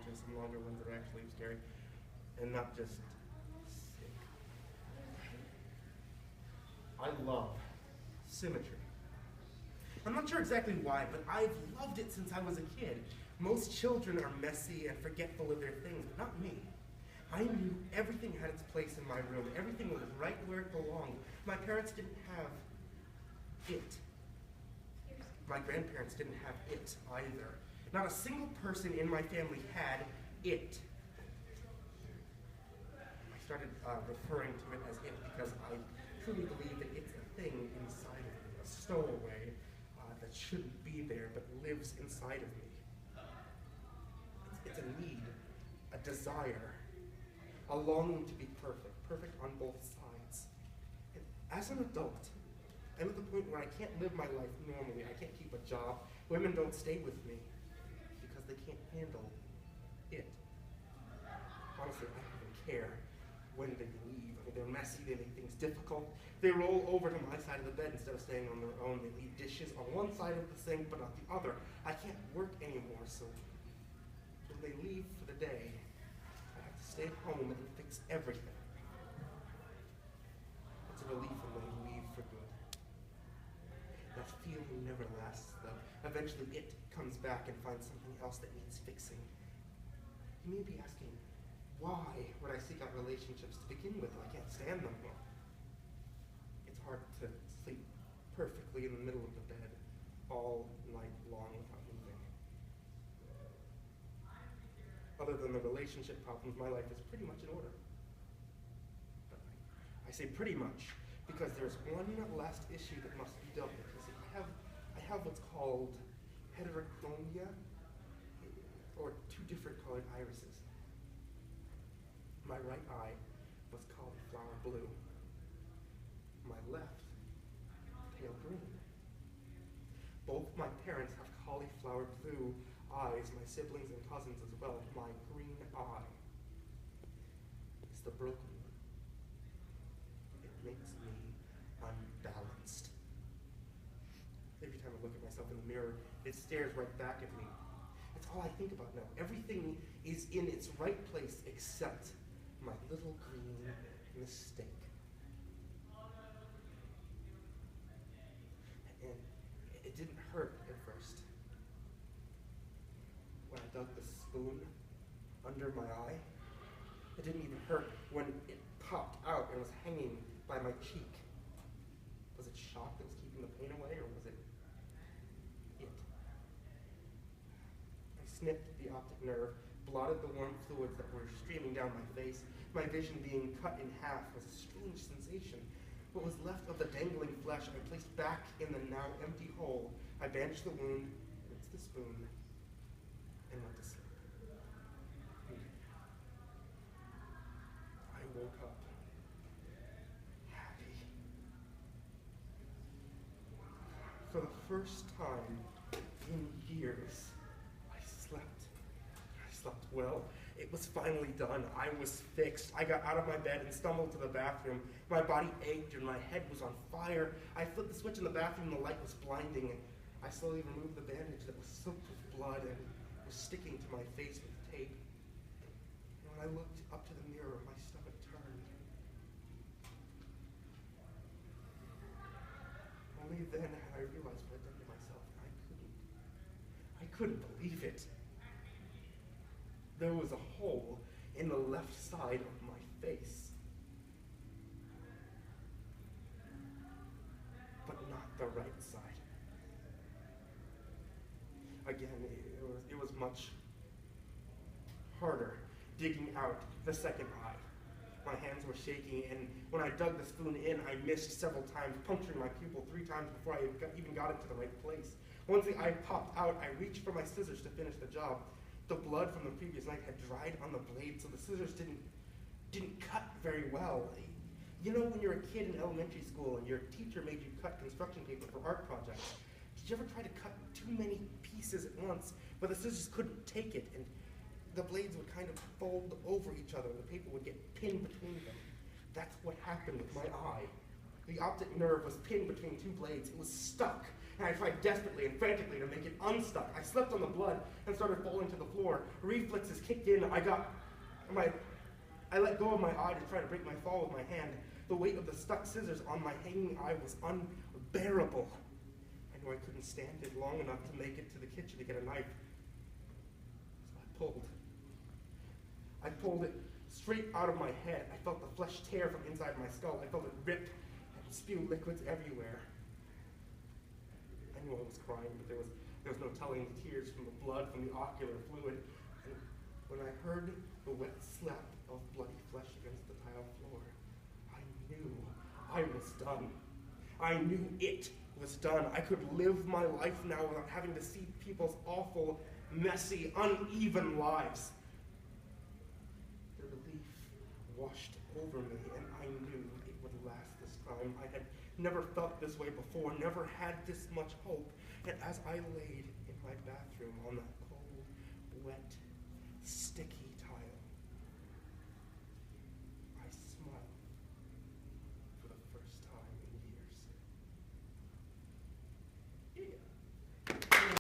to some longer ones that are actually scary and not just sick. I love Symmetry. I'm not sure exactly why, but I've loved it since I was a kid. Most children are messy and forgetful of their things, but not me. I knew everything had its place in my room. Everything was right where it belonged. My parents didn't have it. My grandparents didn't have it either. Not a single person in my family had it. I started referring to it as it because I truly believe that it's a thing inside of me, a stowaway that shouldn't be there but lives inside of me. It's a need, a desire, a longing to be perfect, perfect on both sides. And as an adult, I'm at the point where I can't live my life normally. I can't keep a job. Women don't stay with me because they can't handle it. Honestly, I don't even care when they leave. I mean, they're messy, they make things difficult. They roll over to my side of the bed instead of staying on their own. They leave dishes on one side of the sink but not the other. I can't work anymore, so when they leave for the day, I have to stay at home and fix everything. It's a relief when they leave for good. That feeling never lasts, though. Eventually it comes back and finds something else that needs fixing. You may be asking, why would I seek out relationships to begin with if I can't stand them? Well, it's hard to sleep perfectly in the middle of the bed all night long without moving. Other than the relationship problems, my life is pretty much in order. But I say pretty much because there's one last issue that must be dealt with. You see, I have what's called heterochronia, or two different colored irises. My right eye was cauliflower blue. My left, pale green. Both my parents have cauliflower blue eyes, my siblings and cousins as well. My green eye is the broken one. It makes me unbalanced. Every time I look at myself in the mirror, it stares right back at me. That's all I think about now. Everything is in its right place except my little green mistake. And it didn't hurt at first. When I dug the spoon under my eye, it didn't even hurt when it popped out and was hanging by my cheek. Was it shock that was keeping the pain away, or was it it? I snipped the optic nerve, blotted the warm fluids that were streaming down my face. My vision being cut in half was a strange sensation. What was left of the dangling flesh I placed back in the now empty hole. I bandaged the wound, rinsed the spoon, and went to sleep. I woke up happy. For the first time in years, I slept. I slept well. It was finally done. I was fixed. I got out of my bed and stumbled to the bathroom. My body ached and my head was on fire. I flipped the switch in the bathroom, the light was blinding, and I slowly removed the bandage that was soaked with blood and was sticking to my face with tape. And when I looked up to the mirror, my stomach turned. Only then had I realized what I'd done to myself, and I couldn't believe it. There was a hole in the left side of my face. But not the right side. Again, it was much harder digging out the second eye. My hands were shaking, and when I dug the spoon in, I missed several times, puncturing my pupil 3 times before I even got it to the right place. Once the eye popped out, I reached for my scissors to finish the job. The blood from the previous night had dried on the blade, so the scissors didn't cut very well. You know when you're a kid in elementary school and your teacher made you cut construction paper for art projects? Did you ever try to cut too many pieces at once, but the scissors couldn't take it, and the blades would kind of fold over each other, and the paper would get pinned between them? That's what happened with my eye. The optic nerve was pinned between two blades. It was stuck, and I tried desperately and frantically to make it unstuck. I slipped on the blood and started falling to the floor. Reflexes kicked in. I let go of my eye to try to break my fall with my hand. The weight of the stuck scissors on my hanging eye was unbearable. I knew I couldn't stand it long enough to make it to the kitchen to get a knife. So I pulled it straight out of my head. I felt the flesh tear from inside my skull. I felt it rip and spew liquids everywhere. I knew I was crying, but there was no telling the tears from the blood, from the ocular fluid. And when I heard the wet slap of bloody flesh against the tile floor, I knew I was done. I knew it was done. I could live my life now without having to see people's awful, messy, uneven lives. The relief washed over me, and I knew it would last this time. I had never felt this way before, never had this much hope. And as I laid in my bathroom on that cold, wet